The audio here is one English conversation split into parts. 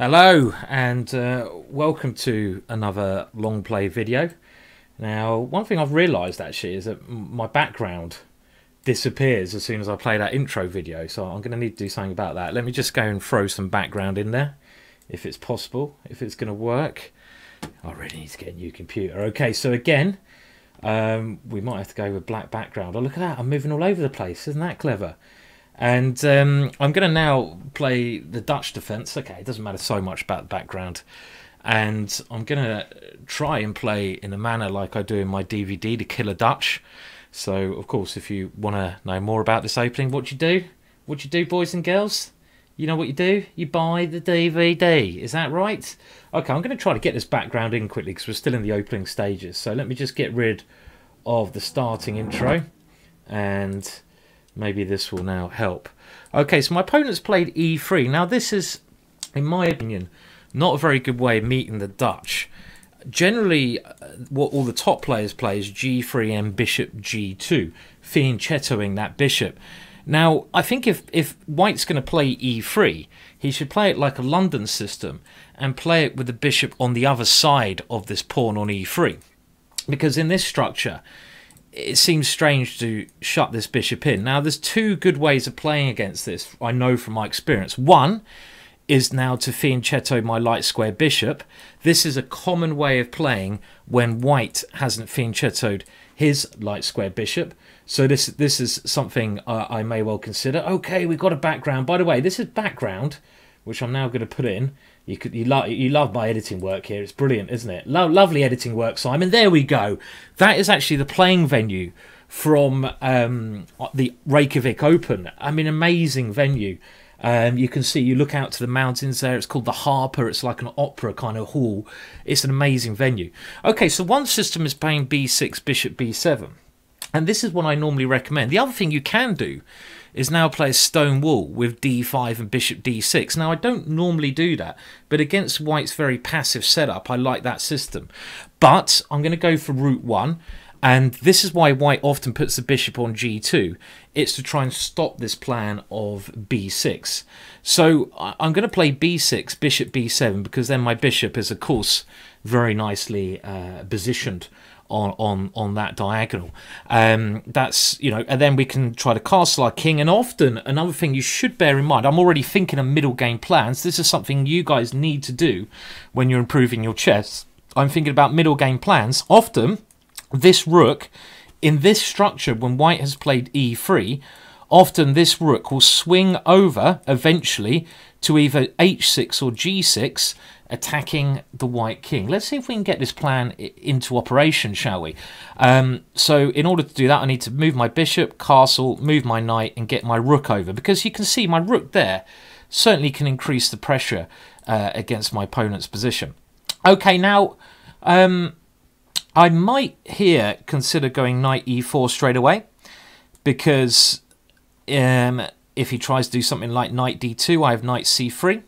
Hello and welcome to another long play video. Now, one thing I've realised actually is that my background disappears as soon as I play that intro video, so I'm going to need to do something about that. Let me just go and throw some background in there, if it's possible, if it's going to work. I really need to get a new computer. Okay, so again, we might have to go with black background. Oh, look at that, I'm moving all over the place, isn't that clever? And I'm going to now play the Dutch defence. Okay, it doesn't matter so much about the background. And I'm going to try and play in a manner like I do in my DVD, The Killer Dutch. So, of course, if you want to know more about this opening, what you do? What you do, boys and girls? You know what you do? You buy the DVD. Is that right? Okay, I'm going to try to get this background in quickly because we're still in the opening stages. So let me just get rid of the starting intro. And maybe this will now help. Okay, so my opponent's played e3. Now this is, in my opinion, not a very good way of meeting the Dutch. Generally, what all the top players play is g3 and bishop g2, fianchettoing that bishop. Now, I think if White's going to play e3, he should play it like a London system and play it with the bishop on the other side of this pawn on e3. Because in this structure, it seems strange to shut this bishop in. Now, there's two good ways of playing against this, I know from my experience. One is now to fianchetto my light square bishop. This is a common way of playing when White hasn't fianchettoed his light square bishop. So this is something I may well consider. Okay, we've got a background. By the way, this is background, which I'm now going to put in. You love my editing work here. It's brilliant, isn't it? Lovely editing work, Simon. There we go. That is actually the playing venue from the Reykjavik Open. I mean, amazing venue. You can see, you look out to the mountains there. It's called the Harper. It's like an opera kind of hall. It's an amazing venue. Okay, so one system is playing b6, bishop b7. And this is what I normally recommend. The other thing you can do is now play a stone wall with d5 and bishop d6. Now, I don't normally do that, but against White's very passive setup, I like that system. But I'm going to go for route one, and this is why White often puts the bishop on g2. It's to try and stop this plan of b6. So I'm going to play b6, bishop b7, because then my bishop is, of course, very nicely positioned on that diagonal. That's, you know, and then we can try to castle our king. And often, another thing you should bear in mind, I'm already thinking of middle game plans. This is something you guys need to do when you're improving your chess. I'm thinking about middle game plans. Often, this rook in this structure, when White has played e3, often this rook will swing over eventually to either h6 or g6, attacking the White king. Let's see if we can get this plan into operation, shall we? So in order to do that, I need to move my bishop, castle, move my knight, and get my rook over. Because you can see my rook there certainly can increase the pressure against my opponent's position. Okay, now I might here consider going knight e4 straight away, because if he tries to do something like knight d2, I have knight c3.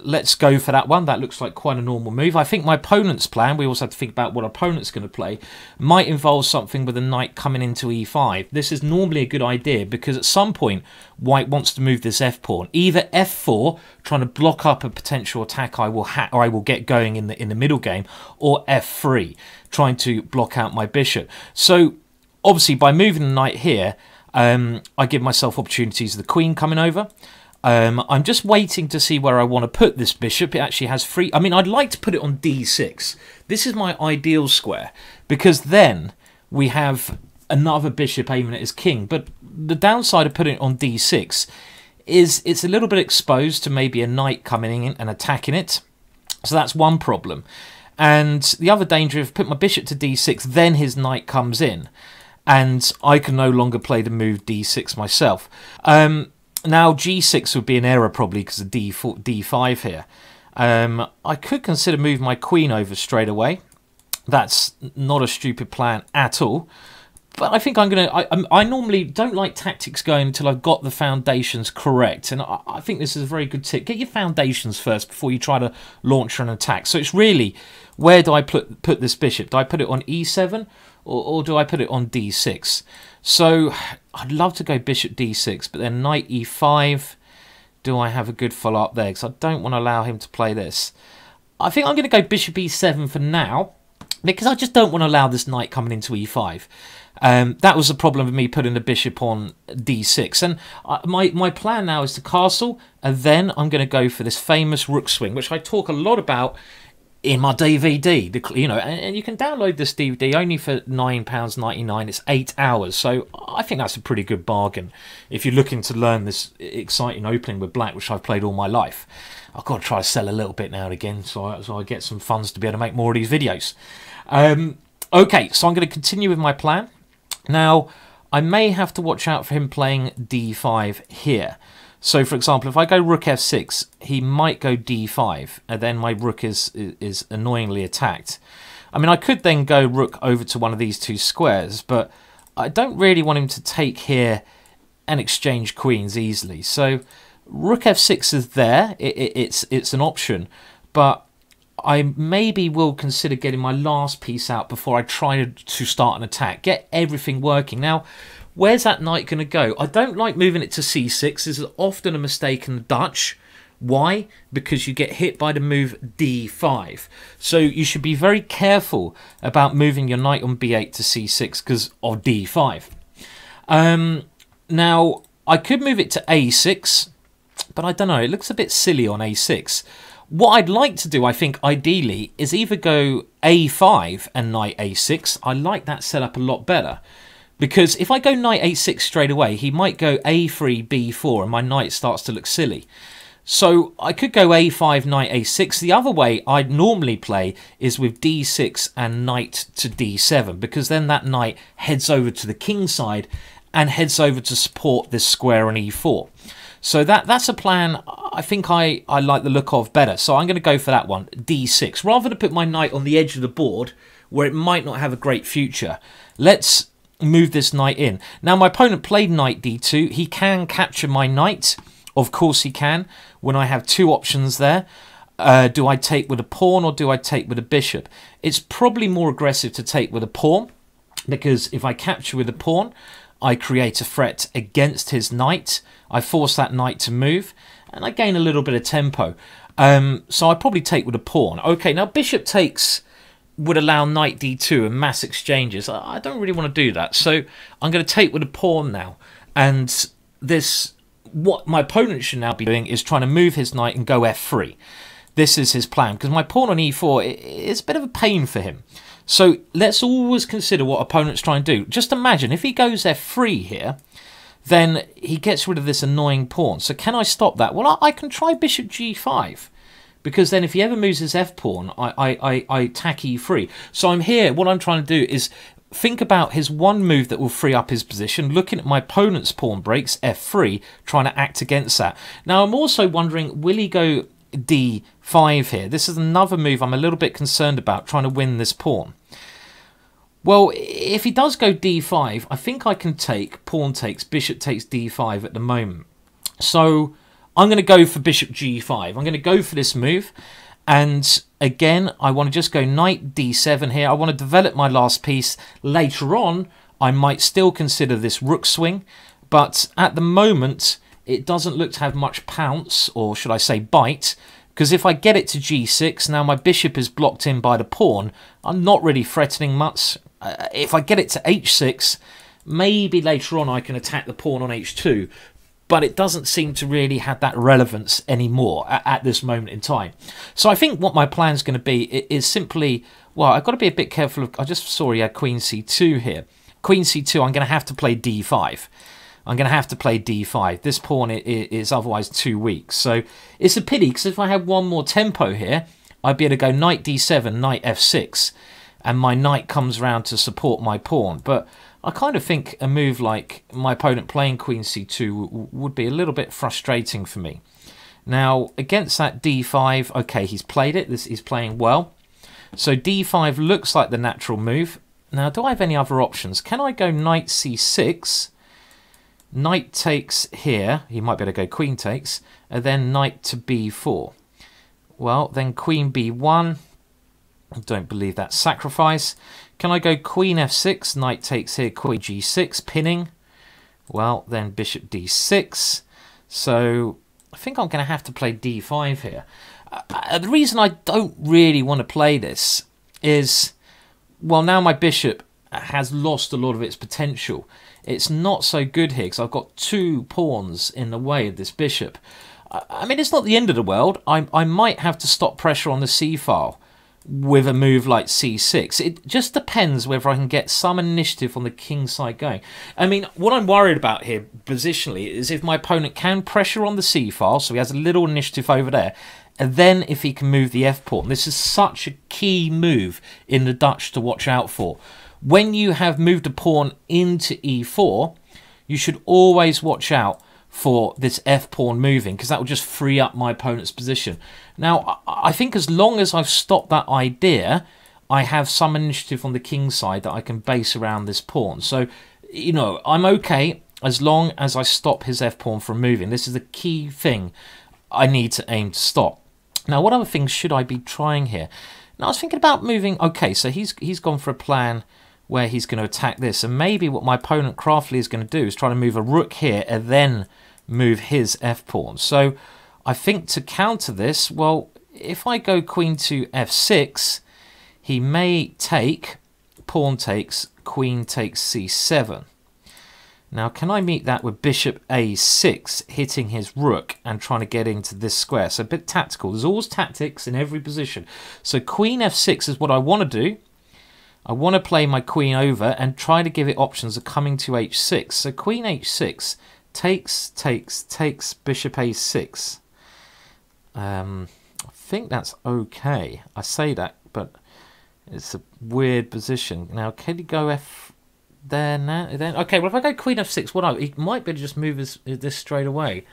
Let's go for that one. That looks like quite a normal move. I think my opponent's plan, we also have to think about what our opponent's going to play, might involve something with a knight coming into e5. This is normally a good idea because at some point White wants to move this f-pawn. Either f4, trying to block up a potential attack I will get going in the middle game, or f3, trying to block out my bishop. So obviously by moving the knight here, I give myself opportunities of the queen coming over. I'm just waiting to see where I want to put this bishop. It actually has free... I mean, I'd like to put it on d6. This is my ideal square, because then we have another bishop aiming at his king. But the downside of putting it on d6 is it's a little bit exposed to maybe a knight coming in and attacking it. So that's one problem. And the other danger, if I put my bishop to d6, then his knight comes in, and I can no longer play the move d6 myself. Now g6 would be an error probably because of d5 here. I could consider moving my queen over straight away. That's not a stupid plan at all. But I think I'm going to... I normally don't like tactics going until I've got the foundations correct. And I think this is a very good tip. Get your foundations first before you try to launch an attack. So it's really, where do I put this bishop? Do I put it on e7 or do I put it on d6? So I'd love to go bishop d6, but then knight e5 do I have a good follow-up there? Because I don't want to allow him to play this. I think I'm going to go bishop e7 for now, because I just don't want to allow this knight coming into e5. That was the problem with me putting the bishop on d6. And my plan now is to castle, and then I'm going to go for this famous rook swing, which I talk a lot about in my DVD. You know, and you can download this DVD only for £9.99. It's 8 hours, so I think that's a pretty good bargain if you're looking to learn this exciting opening with black, which I've played all my life. I've got to try to sell a little bit now and again, so I get some funds to be able to make more of these videos. Okay, so I'm going to continue with my plan. Now, I may have to watch out for him playing d5 here. So, for example, if I go rook f6, he might go d5, and then my rook is annoyingly attacked. I mean, I could then go rook over to one of these two squares, but I don't really want him to take here and exchange queens easily. So, rook f6 is there. It's an option, but I maybe will consider getting my last piece out before I try to start an attack. Get everything working. Now, where's that knight going to go? I don't like moving it to c6. This is often a mistake in the Dutch. Why? Because you get hit by the move d5. So you should be very careful about moving your knight on b8 to c6 because of d5. Now, I could move it to a6, but I don't know. It looks a bit silly on a6. What I'd like to do, I think, ideally, is either go a5 and knight a6. I like that setup a lot better. Because if I go knight a6 straight away, he might go a3, b4, and my knight starts to look silly. So I could go a5, knight a6. The other way I'd normally play is with d6 and knight to d7, because then that knight heads over to the king side and heads over to support this square on e4. So that's a plan I think I like the look of better. So I'm going to go for that one, d6. Rather than put my knight on the edge of the board where it might not have a great future, let's move this knight in. Now, my opponent played knight d2. He can capture my knight. Of course he can, when I have two options there. Do I take with a pawn or do I take with a bishop? It's probably more aggressive to take with a pawn, because if I capture with a pawn, I create a threat against his knight. I force that knight to move, and I gain a little bit of tempo. So I probably take with a pawn. Okay, now bishop takes would allow knight d2 and mass exchanges. I don't really want to do that, so I'm going to take with a pawn now. And this, what my opponent should now be doing is trying to move his knight and go f3. This is his plan, because my pawn on e4 is a bit of a pain for him. So let's always consider what opponent's trying to do. Just imagine if he goes f3 here, then he gets rid of this annoying pawn. So can I stop that? Well, I can try bishop g5, because then if he ever moves his f-pawn, I attack e3. So I'm here, what I'm trying to do is think about his one move that will free up his position, looking at my opponent's pawn breaks, f3, trying to act against that. Now, I'm also wondering, will he go d5 here? This is another move I'm a little bit concerned about, trying to win this pawn. Well, if he does go d5, I think I can take, pawn takes, bishop takes d5 at the moment. So I'm going to go for bishop g5. I'm going to go for this move. And again, I want to just go knight d7 here. I want to develop my last piece. Later on, I might still consider this rook swing. But at the moment, it doesn't look to have much pounce, or should I say bite. Because if I get it to g6, now my bishop is blocked in by the pawn. I'm not really threatening much. If I get it to h6, maybe later on I can attack the pawn on h2. But it doesn't seem to really have that relevance anymore at this moment in time. So I think what my plan is going to be is simply, well, I've got to be a bit careful. I just saw he had queen c2 here. Queen c2, I'm going to have to play d5. I'm going to have to play d5. This pawn is otherwise too weak. So it's a pity, because if I had one more tempo here, I'd be able to go knight d7, knight f6, and my knight comes round to support my pawn. But I kind of think a move like my opponent playing queen c2 would be a little bit frustrating for me. Now, against that d5, okay, he's played it. He's playing well. So d5 looks like the natural move. Now, do I have any other options? Can I go knight c6? Knight takes here. He might be able to go queen takes. And then knight to b4. Well, then queen b1. I don't believe that's sacrifice. Can I go queen f6? Knight takes here, queen g6, pinning. Well, then bishop d6. So I think I'm going to have to play d5 here. The reason I don't really want to play this is, well, now my bishop has lost a lot of its potential. It's not so good here because I've got 2 pawns in the way of this bishop. I mean, it's not the end of the world. I might have to stop pressure on the c-file with a move like c6. It just depends whether I can get some initiative on the king side going. I mean, what I'm worried about here positionally is if my opponent can pressure on the c-file, so he has a little initiative over there, and then if he can move the f-pawn. This is such a key move in the Dutch to watch out for. When you have moved a pawn into e4, you should always watch out for this f-pawn moving, because that will just free up my opponent's position. Now, I think as long as I've stopped that idea, I have some initiative on the king side that I can base around this pawn. So, you know, I'm okay as long as I stop his f-pawn from moving. This is the key thing I need to aim to stop. Now, what other things should I be trying here? Now, I was thinking about moving... Okay, so he's gone for a plan where he's going to attack this. And maybe what my opponent craftily is going to do is try to move a rook here and then move his f-pawn. So I think to counter this, well, if I go queen to f6, he may take, pawn takes, queen takes c7. Now, can I meet that with bishop a6, hitting his rook and trying to get into this square? So a bit tactical. There's always tactics in every position. So queen f6 is what I want to do. I want to play my queen over and try to give it options of coming to h6. So queen h6 takes bishop a6. I think that's okay. I say that, but it's a weird position. Now, can he go f there now? Then okay. Well, if I go queen f6, what he might be able to just move this straight away.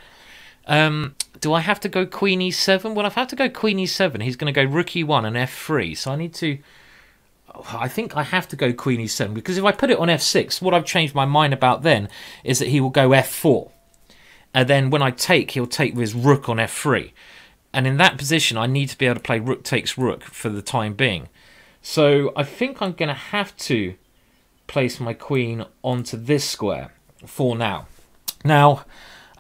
Do I have to go queen e7? Well, if I have to go queen e7, he's going to go rook e1 and f3. So I need to... I think I have to go queen e7, because if I put it on f6, what I've changed my mind about then is that he will go f4. And then when I take, he'll take with his rook on f3. And in that position, I need to be able to play rook takes rook for the time being. So I think I'm going to have to place my queen onto this square for now. Now,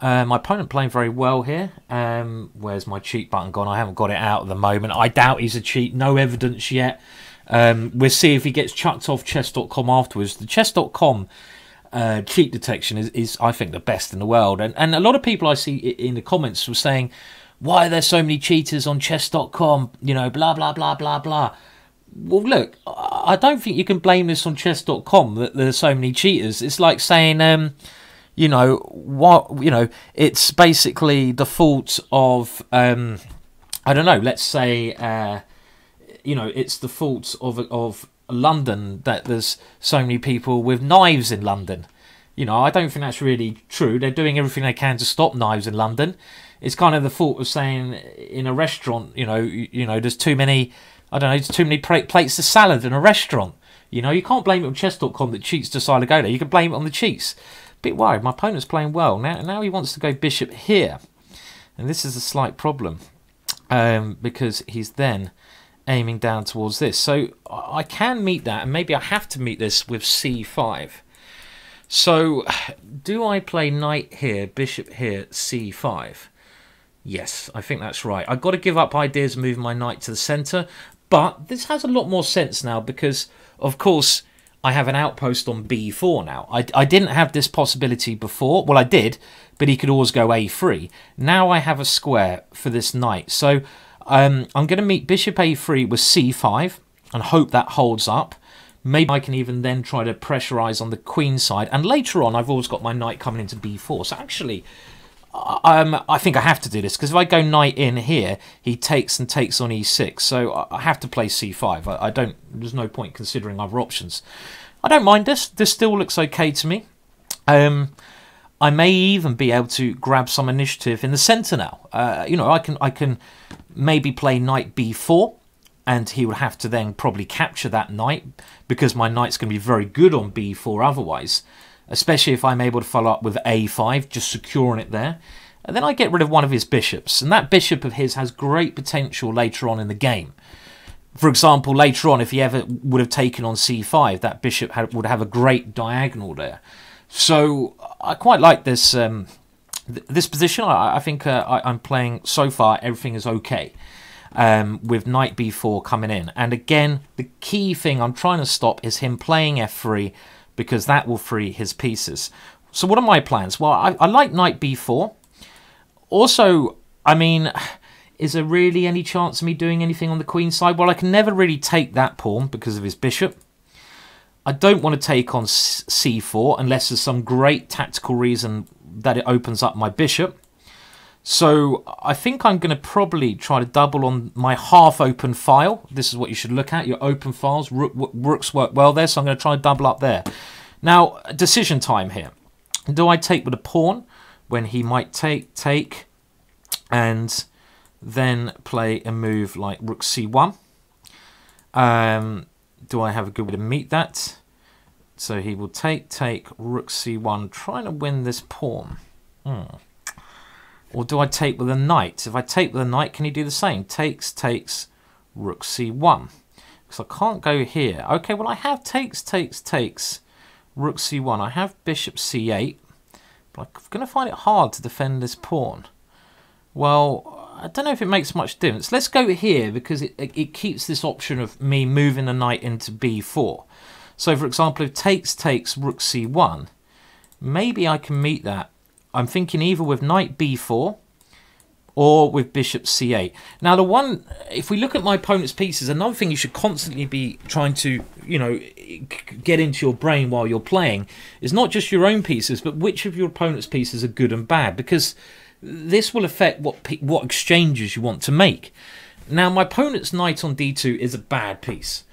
my opponent playing very well here. Where's my cheat button gone? I haven't got it out at the moment. I doubt he's a cheat. No evidence yet. We'll see if he gets chucked off chess.com afterwards. The chess.com cheat detection is, I think, the best in the world. And a lot of people I see in the comments were saying, why are there so many cheaters on chess.com? You know, blah, blah, blah, blah, blah. Well, look, I don't think you can blame this on chess.com that there's so many cheaters. It's like saying, you know, it's basically the fault of, I don't know, let's say... you know, it's the fault of London that there's so many people with knives in London. You know, I don't think that's really true. They're doing everything they can to stop knives in London. It's kind of the fault of saying in a restaurant, you know, there's too many, I don't know, there's too many plates of salad in a restaurant. You know, you can't blame it on chess.com that cheats decide to go there. You can blame it on the cheats. Bit worried. My opponent's playing well. Now he wants to go bishop here. And this is a slight problem because he's then... aiming down towards this. So I can meet that, and maybe I have to meet this with c5. So do I play knight here, bishop here, c5? Yes, I think that's right. I've got to give up ideas of moving my knight to the centre, but this has a lot more sense now because, of course, I have an outpost on b4 now. I didn't have this possibility before. Well, I did, but he could always go a3. Now I have a square for this knight. So I'm going to meet bishop a3 with c5 and hope that holds up. Maybe I can even then try to pressurise on the queen side. And later on, I've always got my knight coming into b4. So actually, I think I have to do this, because if I go knight in here, he takes and takes on e6. So I have to play c5. I don't. There's no point considering other options. I don't mind this. This still looks okay to me. I may even be able to grab some initiative in the centre now. You know, I can maybe play knight b4, and he would have to then probably capture that knight, because my knight's going to be very good on b4 otherwise, especially if I'm able to follow up with a5, just securing it there. And then I get rid of one of his bishops, and that bishop of his has great potential later on in the game. For example, later on, if he ever would have taken on c5, that bishop would have a great diagonal there. So I quite like this This position, I think I'm playing so far, everything is okay. With knight b4 coming in. And again, the key thing I'm trying to stop is him playing f3, because that will free his pieces. So what are my plans? Well, I like knight b4. Also, I mean, is there really any chance of me doing anything on the queen side? Well, I can never really take that pawn because of his bishop. I don't want to take on c4 unless there's some great tactical reason that it opens up my bishop. So I think I'm going to probably try to double on my half-open file. This is what you should look at, your open files. Rooks work well there, so I'm going to try and double up there. Now, decision time here. Do I take with a pawn when he might take, and then play a move like rook c1? Do I have a good way to meet that? So he will take, rook c1, trying to win this pawn. Or do I take with a knight? If I take with a knight, can he do the same? Takes, rook c1. Because I can't go here. Okay, well I have takes, rook c1. I have bishop c8. But I'm going to find it hard to defend this pawn. Well, I don't know if it makes much difference. Let's go here because it keeps this option of me moving the knight into b4. So, for example, if takes, rook c1, maybe I can meet that. I'm thinking either with knight b4 or with bishop c8. Now, if we look at my opponent's pieces, another thing you should constantly be trying to, get into your brain while you're playing is not just your own pieces, but which of your opponent's pieces are good and bad, because this will affect what exchanges you want to make. Now, my opponent's knight on d2 is a bad piece.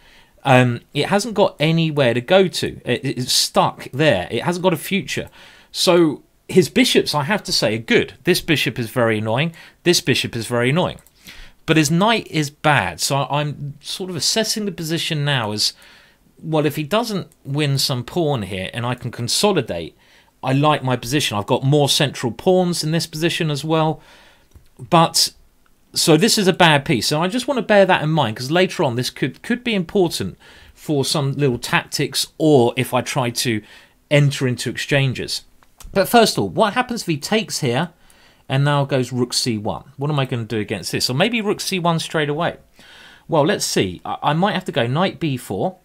It hasn't got anywhere to go to. It's stuck there. It hasn't got a future. So his bishops, I have to say, are good. This bishop is very annoying. This bishop is very annoying. But his knight is bad. So I'm sort of assessing the position now as, well, if he doesn't win some pawn here and I can consolidate, I like my position. I've got more central pawns in this position as well. But so this is a bad piece. And I just want to bear that in mind, because later on this could be important for some little tactics, or if I try to enter into exchanges. But first of all, what happens if he takes here and now goes rook c1? What am I going to do against this? Or maybe rook c1 straight away. Well, let's see. I might have to go knight b4,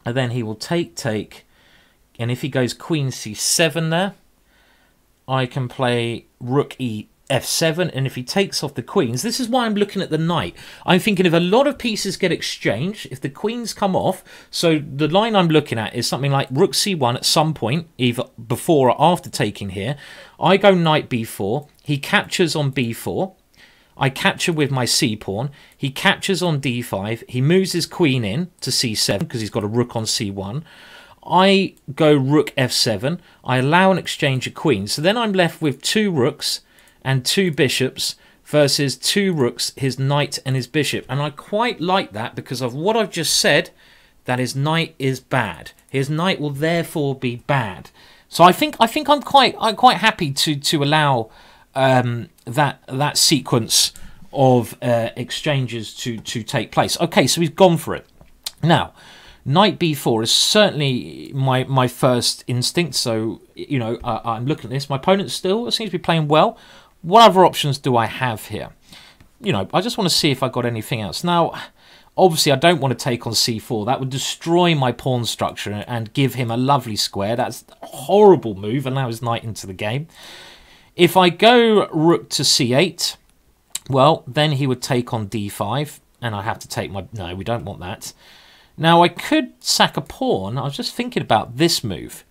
and then he will take. And if he goes queen c7 there, I can play rook f7. And if he takes off the queens, this is why I'm looking at the knight. I'm thinking if a lot of pieces get exchanged, if the queens come off, so the line I'm looking at is something like rook c1 at some point, either before or after taking here. I go knight b4. He captures on b4. I capture with my c-pawn. He captures on d5. He moves his queen in to c7 because he's got a rook on c1. I go rook f7. I allow an exchange of queens. So then I'm left with 2 rooks and 2 bishops versus 2 rooks, his knight and his bishop. And I quite like that because of what I've just said, that his knight is bad. His knight will therefore be bad. So I think I'm quite happy to allow that sequence of exchanges to take place. Okay, so he's gone for it. Now, knight b4 is certainly my first instinct. So, I'm looking at this. My opponent still seems to be playing well. What other options do I have here? I just want to see if I got anything else. Now, obviously, I don't want to take on c4. That would destroy my pawn structure and give him a lovely square. That's a horrible move. Allow his knight into the game. If I go rook to c8, well, then he would take on d5. And I have to take my... No, we don't want that. Now, I could sack a pawn. I was just thinking about this move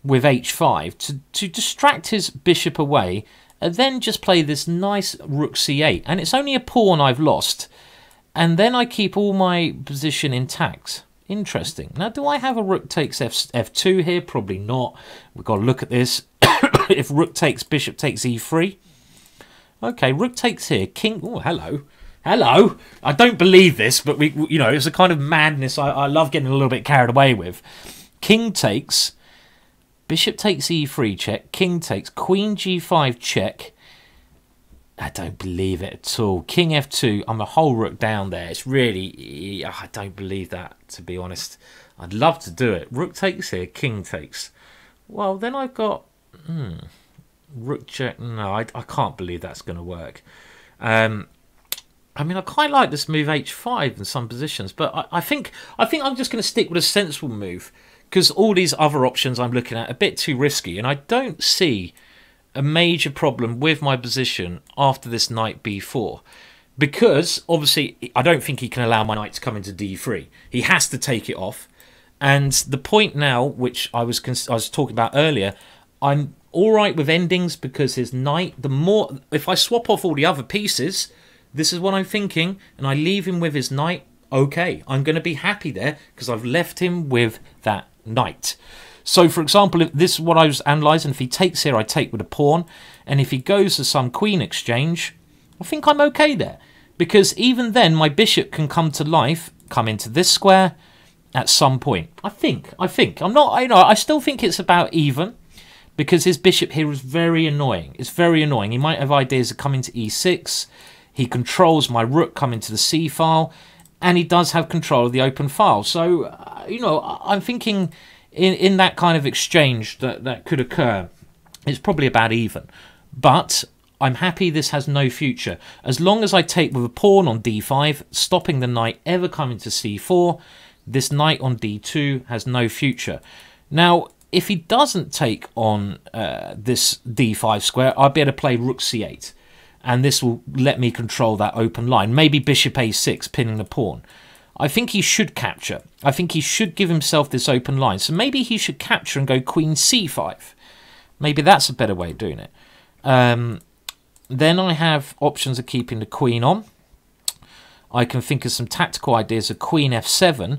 with h5 to distract his bishop away, and then just play this nice rook c8. And it's only a pawn I've lost. And then I keep all my position intact. Interesting. Now, do I have a rook takes f2 here? Probably not. We've got to look at this. If rook takes, bishop takes e3. Okay, rook takes here. King... Oh, hello. Hello. I don't believe this, but it's a kind of madness I love getting a little bit carried away with. King takes... Bishop takes e3 check, king takes, queen g5 check. I don't believe it at all. King f2, I'm a whole rook down there. It's really, I don't believe that, to be honest. I'd love to do it. Rook takes here, king takes. Well, then I've got, Rook check. No, I can't believe that's going to work. I mean, I quite like this move h5 in some positions, but I think I'm just going to stick with a sensible move, because all these other options I'm looking at are a bit too risky, and I don't see a major problem with my position after this knight b4. Because, obviously, I don't think he can allow my knight to come into d3. He has to take it off. And the point now, which I was talking about earlier, I'm all right with endings because his knight, if I swap off all the other pieces, this is what I'm thinking, and I leave him with his knight, okay, I'm going to be happy there because I've left him with that knight. So, for example, if this is what I was analysing. If he takes here, I take with a pawn. And if he goes to some queen exchange, I think I'm okay there. Because even then, my bishop can come to life, come into this square at some point. I think. I'm not, I still think it's about even, because his bishop here is very annoying. It's very annoying. He might have ideas of coming to e6. He controls my rook coming to the c file, and he does have control of the open file. So, I'm thinking in that kind of exchange that could occur, it's probably about even. But I'm happy this has no future. As long as I take with a pawn on d5, stopping the knight ever coming to c4, this knight on d2 has no future. Now, if he doesn't take on this d5 square, I'll be able to play rook c8. And this will let me control that open line. Maybe bishop a6, pinning the pawn. I think he should capture. I think he should give himself this open line. So maybe he should capture and go queen c5. Maybe that's a better way of doing it. Then I have options of keeping the queen on. I can think of some tactical ideas of queen f7.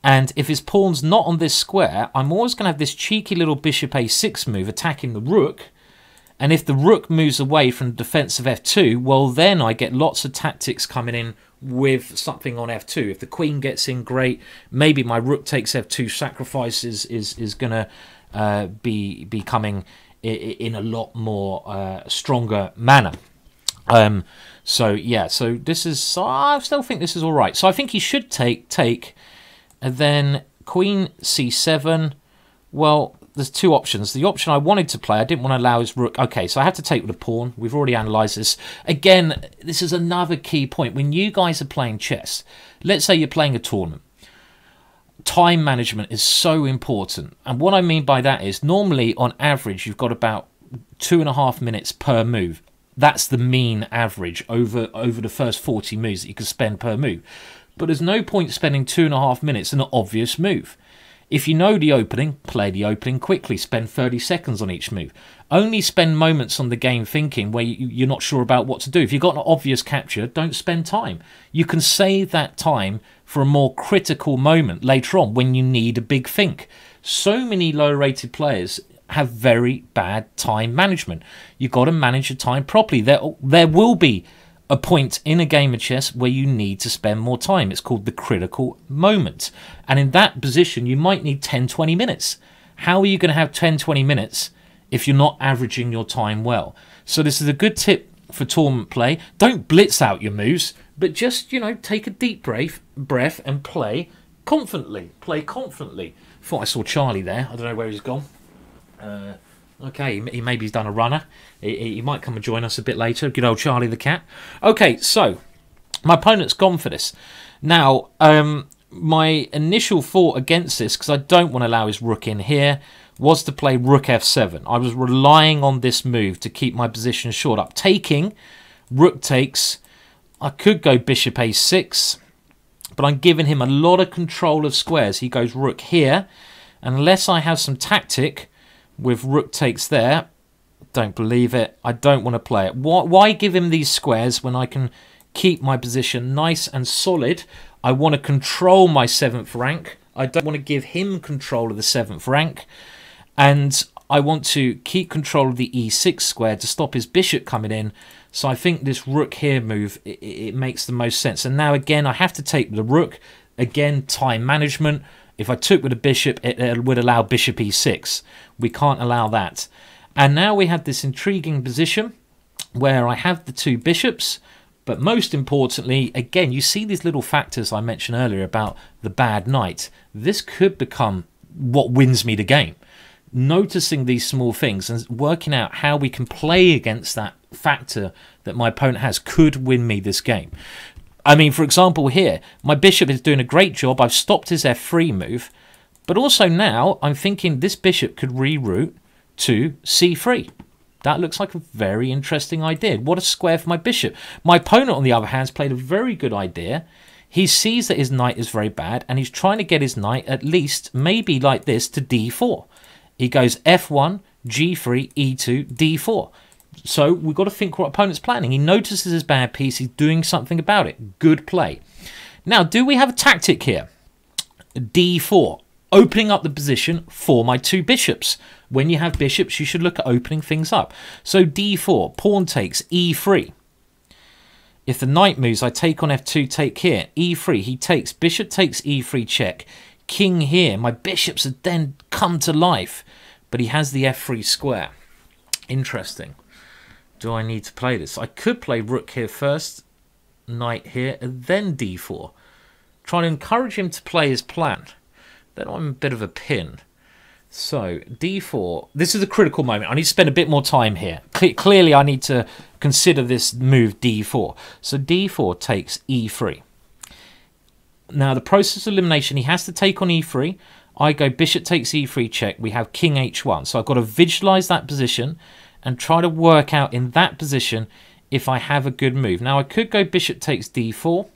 And if his pawn's not on this square, I'm always going to have this cheeky little bishop a6 move attacking the rook. And if the rook moves away from the defense of f2, well, then I get lots of tactics coming in with something on f2. If the queen gets in, great. Maybe my rook takes f2, sacrifices is going to be coming in a lot more stronger manner. So this is, I still think this is all right. So I think he should take, and then queen c7. Well, there's two options. The option I wanted to play, I didn't want to allow his rook. Okay, so I had to take with a pawn. We've already analysed this. Again, this is another key point. When you guys are playing chess, let's say you're playing a tournament, time management is so important. And what I mean by that is, normally on average, you've got about 2.5 minutes per move. That's the mean average over the first 40 moves that you can spend per move. But there's no point spending 2.5 minutes on an obvious move. If you know the opening, play the opening quickly. Spend 30 seconds on each move. Only spend moments on the game thinking where you're not sure about what to do. If you've got an obvious capture, don't spend time. You can save that time for a more critical moment later on when you need a big think. So many low-rated players have very bad time management. You've got to manage your time properly. There will be a point in a game of chess where you need to spend more time. It's called the critical moment. And in that position, you might need 10-20 minutes. How are you going to have 10-20 minutes if you're not averaging your time well? So this is a good tip for tournament play. Don't blitz out your moves, but just, take a deep breath and play confidently. Play confidently. Thought I saw Charlie there. I don't know where he's gone. Okay, maybe he's done a runner. He might come and join us a bit later. Good old Charlie the cat. Okay, so my opponent's gone for this. Now, my initial thought against this, because I don't want to allow his rook in here, was to play rook f7. I was relying on this move to keep my position short up. Taking, rook takes. I could go bishop a6, but I'm giving him a lot of control of squares. He goes rook here. Unless I have some tactic with rook takes there, don't believe it. I don't want to play it. Why give him these squares when I can keep my position nice and solid? I want to control my 7th rank. I don't want to give him control of the 7th rank. And I want to keep control of the e6 square to stop his bishop coming in. So I think this rook here move, it makes the most sense. And now again, I have to take the rook. Again, time management. If I took with a bishop, it would allow bishop e6. We can't allow that. And now we have this intriguing position where I have the two bishops. But most importantly, again, you see these little factors I mentioned earlier about the bad knight. This could become what wins me the game. noticing these small things and working out how we can play against that factor that my opponent has could win me this game. I mean, for example, here, my bishop is doing a great job. I've stopped his f3 move, but also now I'm thinking this bishop could reroute to c3. That looks like a very interesting idea. What a square for my bishop. My opponent, on the other hand, has played a very good idea. He sees that his knight is very bad, and he's trying to get his knight at least, maybe like this, to d4. He goes f1, g3, e2, d4. So we've got to think what opponent's planning. He notices his bad piece. He's doing something about it. Good play. Now, do we have a tactic here? d4. Opening up the position for my two bishops. When you have bishops, you should look at opening things up. So d4. Pawn takes e3. If the knight moves, I take on f2, take here. e3. He takes. Bishop takes e3 check. King here. My bishops have then come to life. But he has the f3 square. Interesting. Do I need to play this? I could play rook here first, knight here, and then d4. Trying to encourage him to play his plan. Then I'm a bit of a pin. So, d4. This is a critical moment. I need to spend a bit more time here. Clearly, I need to consider this move d4. So, d4 takes e3. Now, the process of elimination, he has to take on e3. I go bishop takes e3 check. We have king h1. So, I've got to visualize that position and try to work out in that position if I have a good move. Now, I could go bishop takes d4.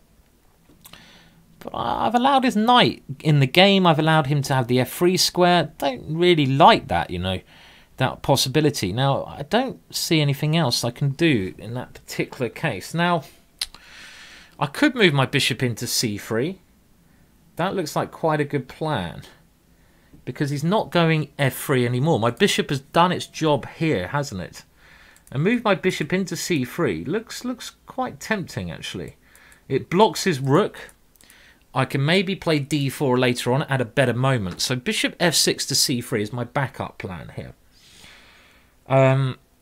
But I've allowed his knight in the game. I've allowed him to have the f3 square. Don't really like that, you know, that possibility. Now, I don't see anything else I can do in that particular case. Now, I could move my bishop into c3. That looks like quite a good plan, because he's not going f3 anymore. My bishop has done its job here, hasn't it? And move my bishop into c3 looks quite tempting, actually. It blocks his rook. I can maybe play d4 later on at a better moment. So bishop f6 to c3 is my backup plan here.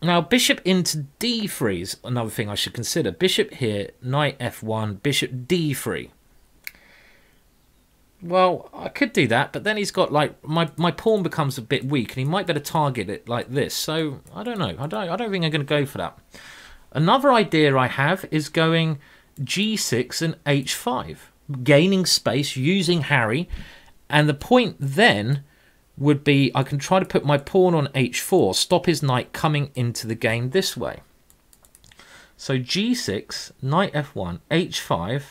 Now bishop into d3 is another thing I should consider. Bishop here, knight f1, bishop d3. Well, I could do that, but then he's got, like, my pawn becomes a bit weak, and he might better target it like this. So I don't know. I don't think I'm going to go for that. Another idea I have is going g6 and h5. Gaining space using Harry, and the point then would be I can try to put my pawn on h4, stop his knight coming into the game this way. So g6, knight f1, h5,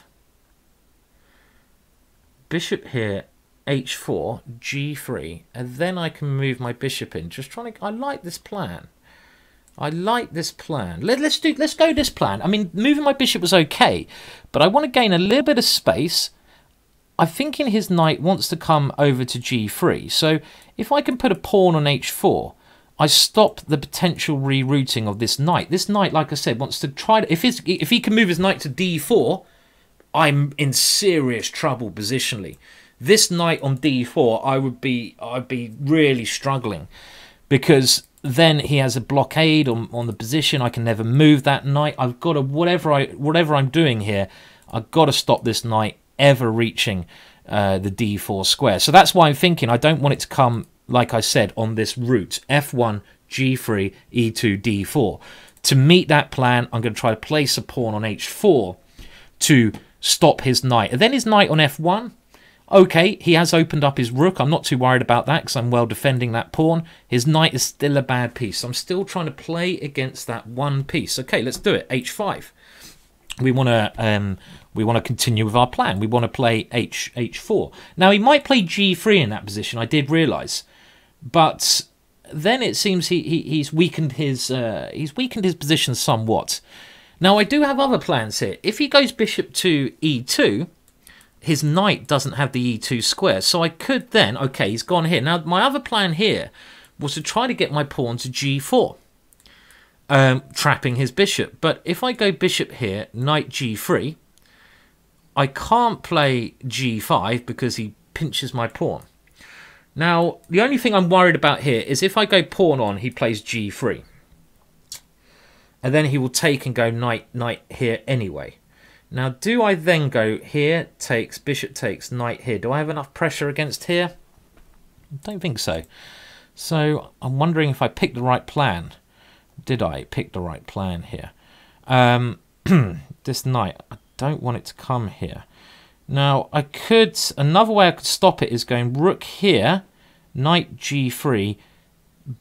bishop here, h4, g3, and then I can move my bishop in. Just trying to. I like this plan. I like this plan. Let's go this plan. I mean, moving my bishop was okay, but I want to gain a little bit of space. I'm thinking his knight wants to come over to g3. So if I can put a pawn on h4, I stop the potential rerouting of this knight. This knight, like I said, wants to try to. If he can move his knight to d4, I'm in serious trouble positionally. This knight on d4, I'd be really struggling, because then he has a blockade on the position. I can never move that knight. I've got to, whatever I'm doing here, I've got to stop this knight ever reaching the d4 square. So that's why I'm thinking I don't want it to come, like I said, on this route. f1, g3, e2, d4. To meet that plan, I'm going to try to place a pawn on h4 to stop his knight. And then his knight on f1. Okay, he has opened up his rook. I'm not too worried about that because I'm well defending that pawn. His knight is still a bad piece. I'm still trying to play against that one piece. Okay, let's do it. h5. We want to continue with our plan. We want to play h4. Now he might play g3 in that position. I did realise, but then it seems he's weakened his position somewhat. Now I do have other plans here. If he goes bishop to e2. His knight doesn't have the e2 square, so I could then, okay, he's gone here. Now, my other plan here was to try to get my pawn to g4, trapping his bishop. But if I go bishop here, knight g3, I can't play g5 because he pinches my pawn. Now, the only thing I'm worried about here is if I go pawn on, he plays g3. And then he will take and go knight here anyway. Now, do I then go here, bishop takes, knight here? Do I have enough pressure against here? I don't think so. So I'm wondering if I picked the right plan. Did I pick the right plan here? This knight, I don't want it to come here. Now, another way I could stop it is going rook here, knight g3,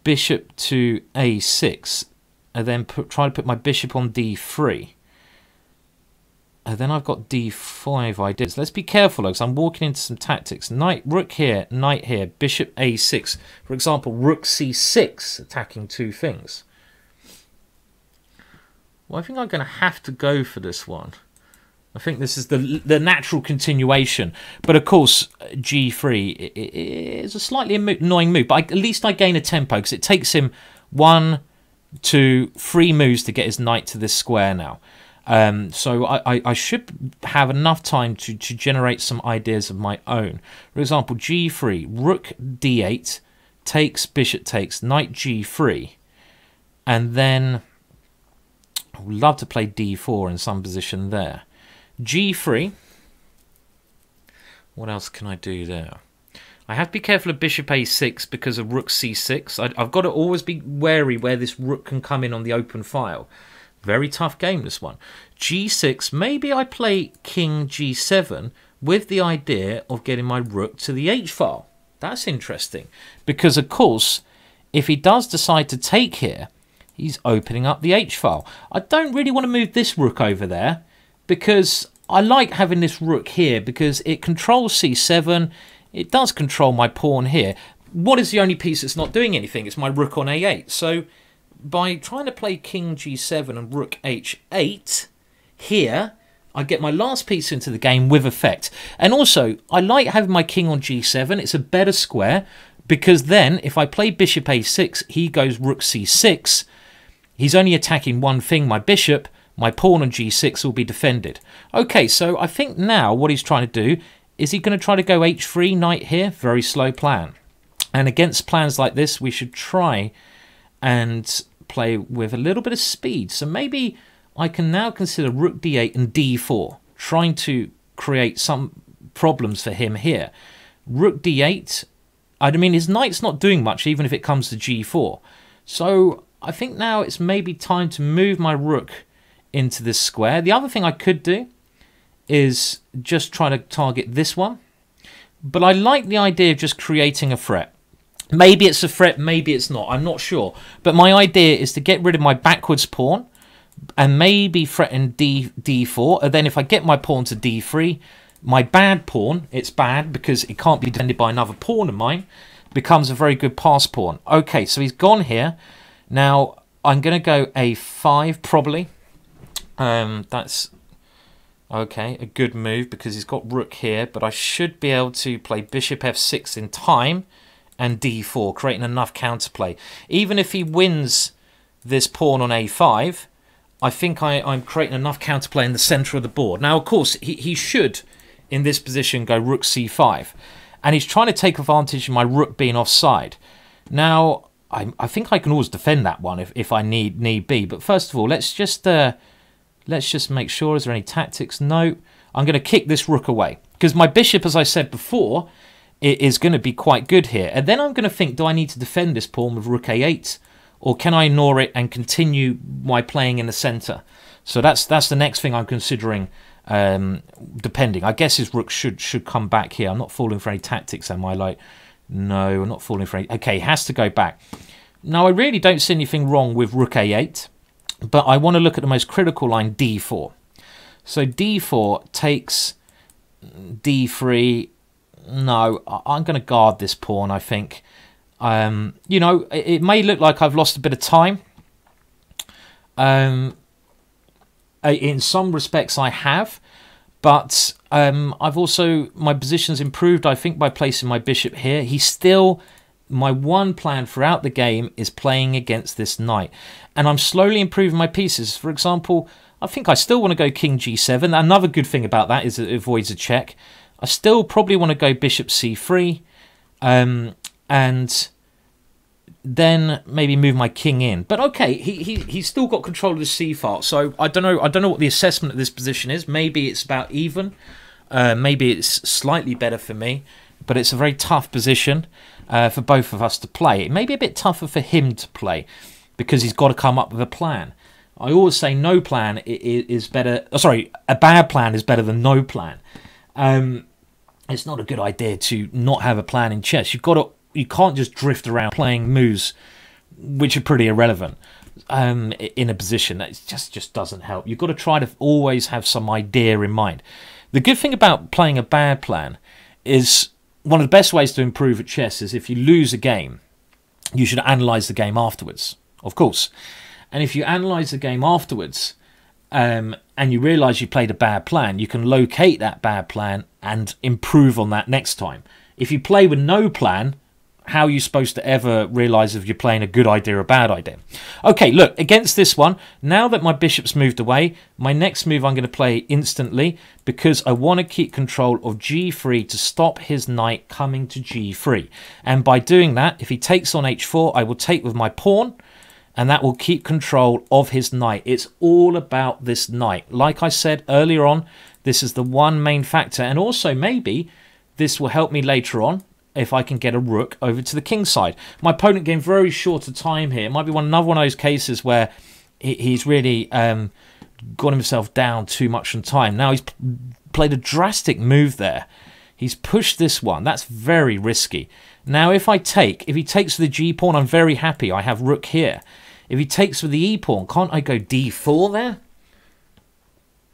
bishop to a6, and then try to put my bishop on d3. And then I've got d5 ideas. Let's be careful, because I'm walking into some tactics. Rook here, knight here, bishop a6. For example, rook c6, attacking two things. Well, I think I'm going to have to go for this one. I think this is the natural continuation. But of course, g3 is a slightly annoying move. But at least I gain a tempo, because it takes him 1, 2, 3 moves to get his knight to this square now. So I should have enough time to generate some ideas of my own. For example, g3, rook d8, takes, bishop takes, knight g3. And then I would love to play d4 in some position there. g3. What else can I do there? I have to be careful of bishop a6 because of rook c6. I've got to always be wary where this rook can come in on the open file. Very tough game, this one. g6, maybe I play king g7 with the idea of getting my rook to the h-file. That's interesting. Because, of course, if he does decide to take here, he's opening up the h-file. I don't really want to move this rook over there because I like having this rook here because it controls c7. It does control my pawn here. What is the only piece that's not doing anything? It's my rook on a8. So by trying to play king g7 and rook h8 here, I get my last piece into the game with effect. And also, I like having my king on g7. It's a better square because then if I play bishop a6, he goes rook c6. He's only attacking one thing, my bishop. My pawn on g6 will be defended. Okay, so I think now what he's trying to do is he going to try to go h3, knight here? Very slow plan. And against plans like this, we should try and play with a little bit of speed. So maybe I can now consider rook d8 and d4, trying to create some problems for him here. Rook d8, I mean, his knight's not doing much, even if it comes to g4. So I think now it's maybe time to move my rook into this square. The other thing I could do is just try to target this one. But I like the idea of just creating a threat. Maybe it's a threat, maybe it's not. I'm not sure. But my idea is to get rid of my backwards pawn and maybe threaten d4. And then if I get my pawn to d3, my bad pawn, it's bad because it can't be defended by another pawn of mine, becomes a very good pass pawn. Okay, so he's gone here. Now, I'm going to go a5 probably. That's okay, a good move because he's got rook here. But I should be able to play bishop f6 in time and d4, creating enough counterplay. Even if he wins this pawn on a5, I think I'm creating enough counterplay in the centre of the board. Now, of course, he should, in this position, go rook c5. And he's trying to take advantage of my rook being offside. Now, I think I can always defend that one if I need be. But first of all, let's just make sure. Is there any tactics? No. I'm going to kick this rook away. Because my bishop, as I said before, it is going to be quite good here. And then I'm going to think, do I need to defend this pawn with rook a8? Or can I ignore it and continue my playing in the centre? So that's the next thing I'm considering, depending. I guess his rook should come back here. I'm not falling for any tactics, am I? Like, no, I'm not falling for any... Okay, he has to go back. Now, I really don't see anything wrong with rook a8. But I want to look at the most critical line, d4. So d4 takes d3... No, I'm going to guard this pawn, I think. You know, it may look like I've lost a bit of time. In some respects, I have. But I've also... My position's improved, I think, by placing my bishop here. He's still... My one plan throughout the game is playing against this knight. And I'm slowly improving my pieces. For example, I think I still want to go king g7. Another good thing about that is it avoids a check. I still probably want to go bishop c3, and then maybe move my king in. But okay, he's still got control of the c-file. So I don't know what the assessment of this position is. Maybe it's about even. Maybe it's slightly better for me. but it's a very tough position for both of us to play. It may be a bit tougher for him to play because he's got to come up with a plan. I always say no plan is better. Oh, sorry, a bad plan is better than no plan. It's not a good idea to not have a plan in chess. You can't just drift around playing moves which are pretty irrelevant in a position. That just doesn't help. You've got to try to always have some idea in mind. The good thing about playing a bad plan is one of the best ways to improve at chess is if you lose a game, you should analyse the game afterwards, of course. And if you analyse the game afterwards and you realise you played a bad plan, you can locate that bad plan and improve on that next time. If you play with no plan, how are you supposed to ever realise if you're playing a good idea or a bad idea? Okay, look, against this one, now that my bishop's moved away, my next move I'm going to play instantly because I want to keep control of g3 to stop his knight coming to g3. And by doing that, if he takes on h4, I will take with my pawn, and that will keep control of his knight. It's all about this knight. Like I said earlier on, this is the one main factor, and also maybe this will help me later on if I can get a rook over to the king side. My opponent getting very short of time here. It might be another one of those cases where he's really got himself down too much on time. Now he's played a drastic move there. He's pushed this one. That's very risky. Now if he takes with the g pawn, I'm very happy. I have rook here. If he takes with the e pawn, can't I go d4 there?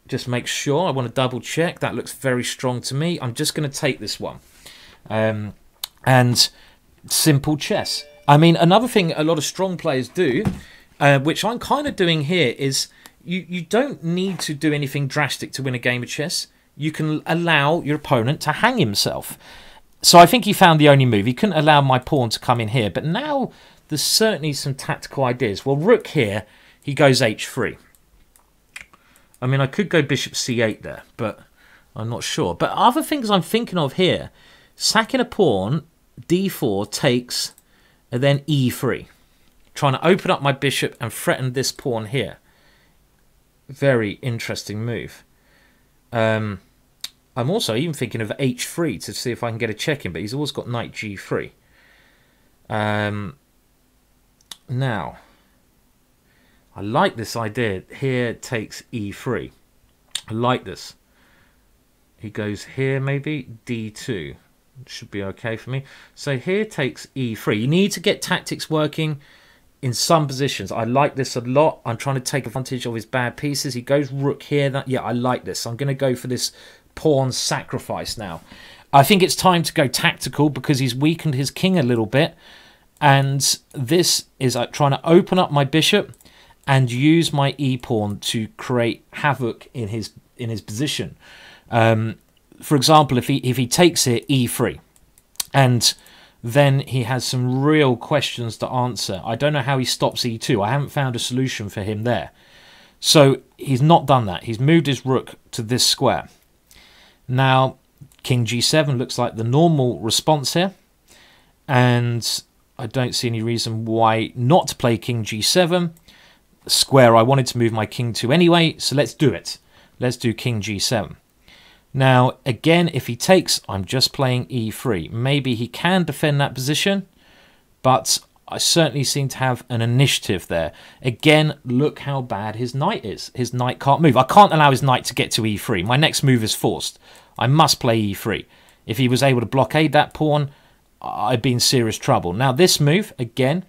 Just make sure. I want to double check. That looks very strong to me. I'm just going to take this one. And simple chess. I mean, another thing a lot of strong players do, which I'm kind of doing here, is you don't need to do anything drastic to win a game of chess. You can allow your opponent to hang himself. So I think he found the only move. He couldn't allow my pawn to come in here. But now there's certainly some tactical ideas. Well, rook here, he goes h3. I mean, I could go bishop c8 there, but I'm not sure. But other things I'm thinking of here, sacking a pawn, d4 takes, and then e3. Trying to open up my bishop and threaten this pawn here. Very interesting move. I'm also even thinking of h3 to see if I can get a check in, but he's always got knight g3. Now, I like this idea. Here takes e3. I like this. He goes here maybe, d2. Should be okay for me. So here takes e3. You need to get tactics working in some positions. I like this a lot. I'm trying to take advantage of his bad pieces. He goes rook here. Yeah, I like this. I'm going to go for this pawn sacrifice now. I think it's time to go tactical because he's weakened his king a little bit. And this is trying to open up my bishop and use my e-pawn to create havoc in his position. For example, if he takes it e3, and then he has some real questions to answer. I don't know how he stops e2. I haven't found a solution for him there. So he's not done that. He's moved his rook to this square. Now, king g7 looks like the normal response here. And I don't see any reason why not to play king g7. The square I wanted to move my king to anyway, so let's do it. Let's do king g7. Now, again, if he takes, I'm just playing e3. Maybe he can defend that position, but I certainly seem to have an initiative there. Again, look how bad his knight is. His knight can't move. I can't allow his knight to get to e3. My next move is forced. I must play e3. If he was able to blockade that pawn, I'd be in serious trouble. Now, this move, again,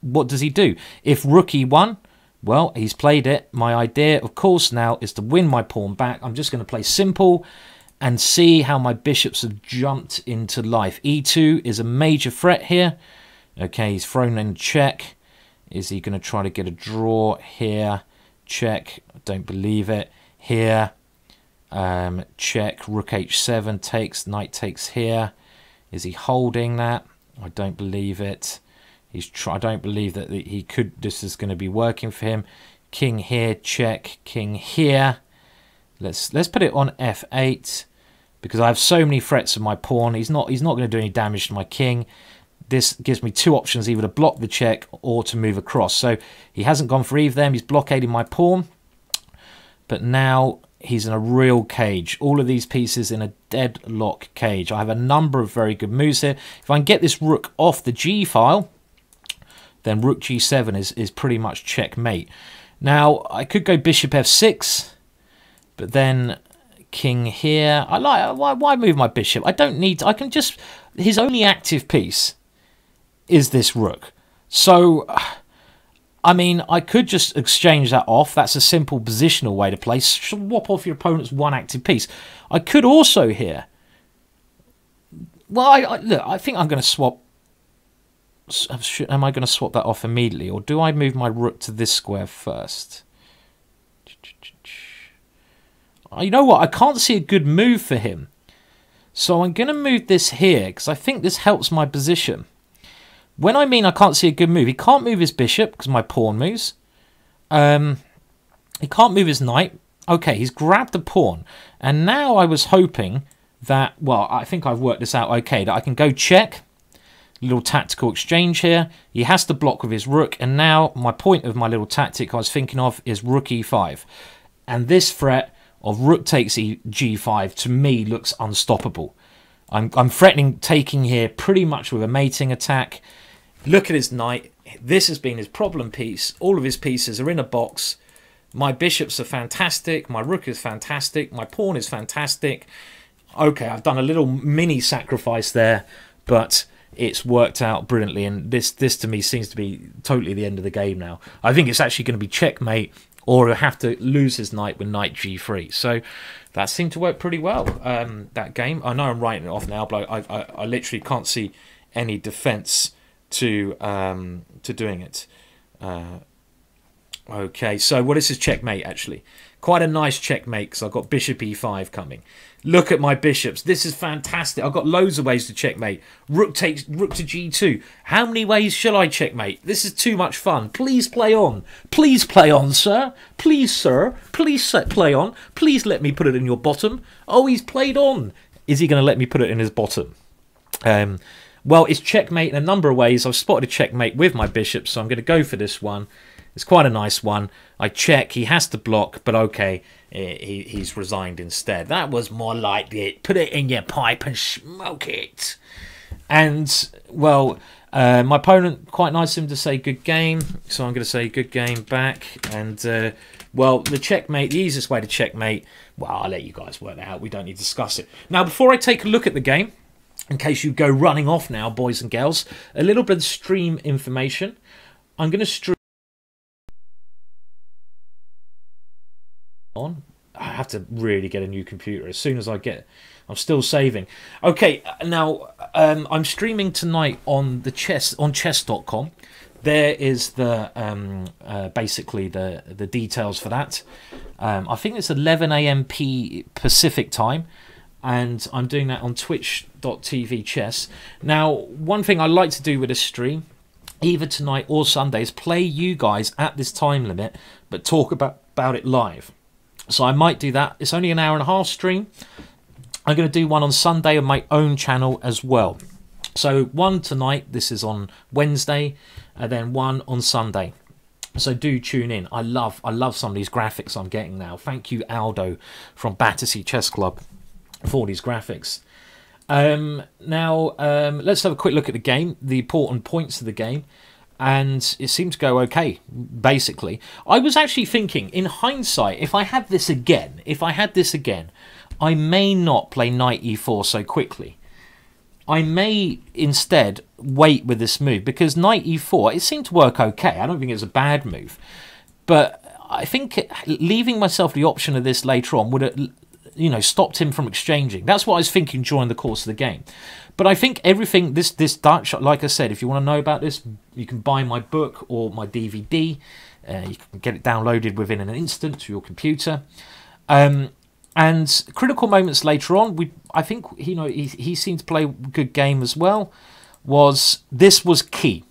what does he do? If rook e1, well, he's played it. My idea, of course, now is to win my pawn back. I'm just going to play simple and see how my bishops have jumped into life. e2 is a major threat here. Okay, he's thrown in check. Is he going to try to get a draw here? Check. Don't believe it. Here. Check. Rook h7 takes. Knight takes here. Is he holding that? I don't believe it. I don't believe that he could. This is going to be working for him. King here, check. King here. Let's put it on f8 because I have so many threats of my pawn. He's not going to do any damage to my king. This gives me two options: either to block the check or to move across. So he hasn't gone for either of them. He's blockading my pawn. But now he's in a real cage. All of these pieces in a deadlock cage. I have a number of very good moves here. If I can get this rook off the G file, then rook G7 is pretty much checkmate. Now, I could go bishop F6, but then king here. Why move my bishop? I don't need to, I can just, his only active piece is this rook. So, I mean, I could just exchange that off. That's a simple positional way to play. Swap off your opponent's one active piece. I could also here, well, look, I think I'm going to swap. Am I going to swap that off immediately, or do I move my rook to this square first? You know what? I can't see a good move for him. So I'm going to move this here, because I think this helps my position. When I mean I can't see a good move, he can't move his bishop, because my pawn moves. He can't move his knight. Okay, he's grabbed the pawn. And now I was hoping that, well, I think I've worked this out okay, that I can go check. Little tactical exchange here. He has to block with his rook. And now my point of my little tactic I was thinking of is rook e5. And this threat of rook takes g5 to me looks unstoppable. I'm threatening taking here pretty much with a mating attack. Look at his knight. This has been his problem piece. All of his pieces are in a box. My bishops are fantastic. My rook is fantastic. My pawn is fantastic. Okay, I've done a little mini sacrifice there, but it's worked out brilliantly. And this to me seems to be totally the end of the game now. I think it's actually going to be checkmate, or he'll have to lose his knight with knight g3. So that seemed to work pretty well, that game. I know I'm writing it off now, but I literally can't see any defense to doing it. Okay, so well, this is checkmate, actually. Quite a nice checkmate, because I've got bishop e5 coming. Look at my bishops. This is fantastic. I've got loads of ways to checkmate. Rook to g2. How many ways shall I checkmate? This is too much fun. Please play on. Please play on, sir. Please, sir. Please play on. Please let me put it in your bottom. Oh, he's played on. Is he going to let me put it in his bottom? Well, it's checkmate in a number of ways. I've spotted a checkmate with my bishop, so I'm going to go for this one. It's quite a nice one. I check. He has to block, but okay, he's resigned instead. That was more like it. Put it in your pipe and smoke it. And, well, my opponent, quite nice of him to say good game. So I'm going to say good game back. And, well, the checkmate, the easiest way to checkmate, well, I'll let you guys work that out. We don't need to discuss it. Now, before I take a look at the game, in case you go running off now, boys and girls, a little bit of stream information. I'm going to stream on. I have to really get a new computer as soon as I get. I'm still saving. Okay, now I'm streaming tonight on the chess.com. There is the basically the details for that. I think it's 11 a.m. Pacific time, and I'm doing that on twitch.tv chess. Now, one thing I like to do with a stream, either tonight or Sunday, is play you guys at this time limit, but talk about it live. So I might do that. It's only an hour and a half stream. I'm going to do one on Sunday on my own channel as well. So one tonight, this is on Wednesday, and then one on Sunday. So do tune in. I love some of these graphics I'm getting now. Thank you, Aldo from Battersea Chess Club, for these graphics. Now, let's have a quick look at the game, the important points of the game. And it seemed to go okay, basically. I was actually thinking, in hindsight, if I had this again, I may not play knight e4 so quickly. I may instead wait with this move, because knight e4, it seemed to work okay. I don't think it's a bad move. But I think leaving myself the option of this later on would have, you know, stopped him from exchanging. That's what I was thinking during the course of the game. But I think everything, this Dutch, like I said, if you want to know about this, you can buy my book or my DVD. You can get it downloaded within an instant to your computer. And critical moments later on, I think, you know, he seemed to play a good game as well. This was key.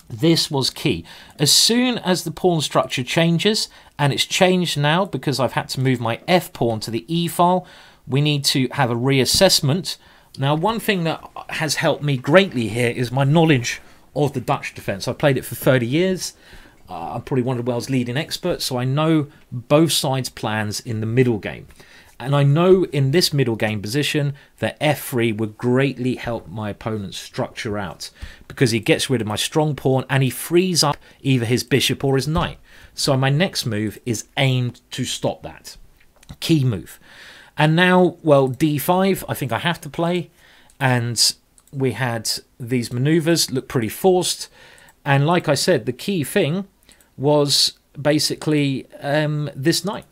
This was key. As soon as the pawn structure changes, and it's changed now because I've had to move my F pawn to the E file, we need to have a reassessment. Now, one thing that has helped me greatly here is my knowledge of the Dutch defence. I've played it for 30 years. I'm probably one of the world's leading experts, so I know both sides' plans in the middle game. And I know in this middle game position that f3 would greatly help my opponent's structure out, because he gets rid of my strong pawn and he frees up either his bishop or his knight. So my next move is aimed to stop that. Key move. And now, well, d5 I think I have to play, and we had these maneuvers look pretty forced. And like I said, the key thing was basically this knight.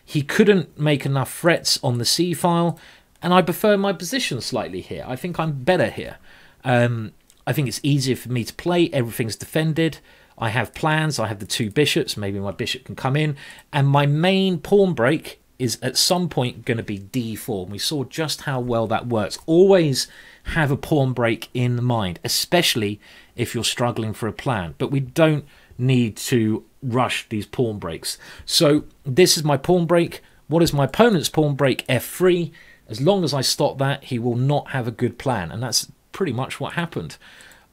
He couldn't make enough threats on the c-file, and I prefer my position slightly here. I think I'm better here. I think it's easier for me to play. Everything's defended. I have plans. I have the two bishops. Maybe my bishop can come in. And my main pawn break is at some point going to be d4. And we saw just how well that works. Always have a pawn break in mind, especially if you're struggling for a plan. But we don't need to rush these pawn breaks. So this is my pawn break. What is my opponent's pawn break? f3. As long as I stop that, he will not have a good plan. And that's pretty much what happened.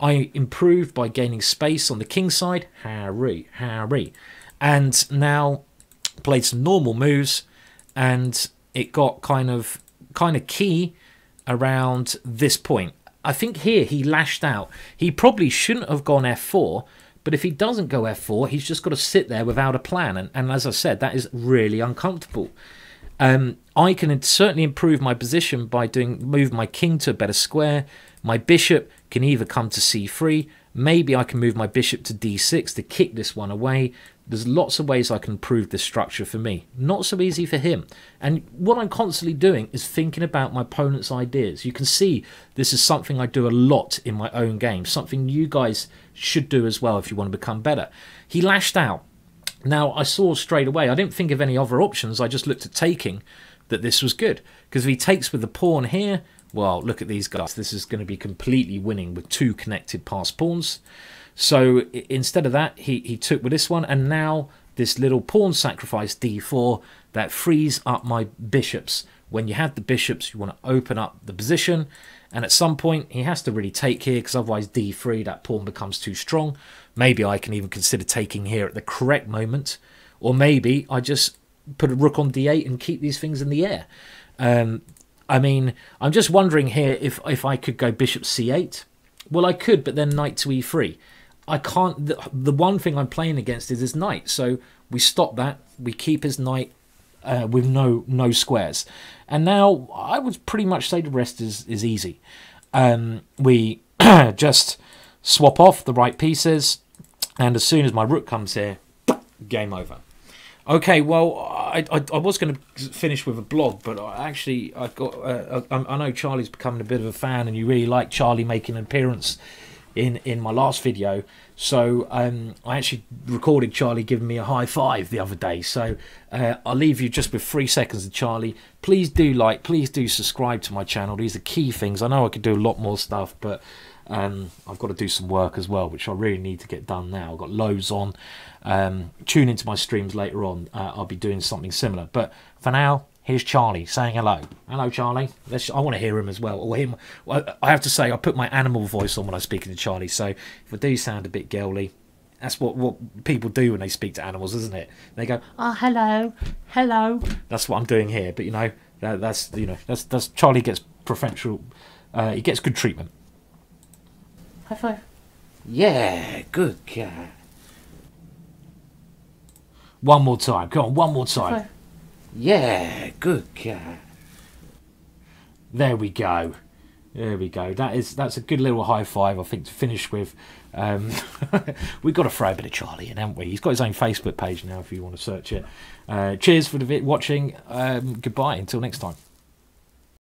I improved by gaining space on the king side. Harry. And now played some normal moves, and it got kind of key around this point. I think here he lashed out. He probably shouldn't have gone f4, but if he doesn't go f4, he's just got to sit there without a plan. And as I said, that is really uncomfortable. I can certainly improve my position by move my king to a better square. My bishop can either come to c3. Maybe I can move my bishop to d6 to kick this one away. There's lots of ways I can improve this structure for me. Not so easy for him. And what I'm constantly doing is thinking about my opponent's ideas. You can see this is something I do a lot in my own game. Something you guys should do as well if you want to become better. He lashed out. Now, I saw straight away, I didn't think of any other options. I just looked at taking, that this was good. Because if he takes with the pawn here, well, look at these guys. This is going to be completely winning with two connected passed pawns. So instead of that, he took with this one. And now this little pawn sacrifice d4 that frees up my bishops. When you have the bishops, you want to open up the position. And at some point, he has to really take here, because otherwise d3, that pawn becomes too strong. Maybe I can even consider taking here at the correct moment. Or maybe I just put a rook on d8 and keep these things in the air. I mean, I'm just wondering here if I could go bishop c8. Well, I could, but then knight to e3. I can't. The one thing I'm playing against is his knight. So we stop that. We keep his knight with no squares. And now I would pretty much say the rest is easy. We just swap off the right pieces. And as soon as my rook comes here, game over. Okay, well, I was going to finish with a blog, but I know Charlie's becoming a bit of a fan, and you really like Charlie making an appearance in my last video. So I actually recorded Charlie giving me a high five the other day. So I'll leave you just with 3 seconds of Charlie. Please do like, please do subscribe to my channel. These are key things. I know I could do a lot more stuff, but I've got to do some work as well, which I really need to get done now. I've got loads on. Tune into my streams later on. I'll be doing something similar. But for now, here's Charlie saying hello. Hello, Charlie. I want to hear him as well. Or him. I have to say, I put my animal voice on when I'm speaking to Charlie. So if I do sound a bit girly, that's what people do when they speak to animals, isn't it? They go, oh, hello, hello. That's what I'm doing here. But you know, that's Charlie gets preferential. He gets good treatment. High five. Yeah, good cat. One more time. Come on, one more time. High five. Yeah, good cat. There we go. There we go. That's a good little high five, I think, to finish with. We've got to throw a bit of Charlie in, haven't we? He's got his own Facebook page now if you want to search it. Cheers for the watching. Goodbye. Until next time.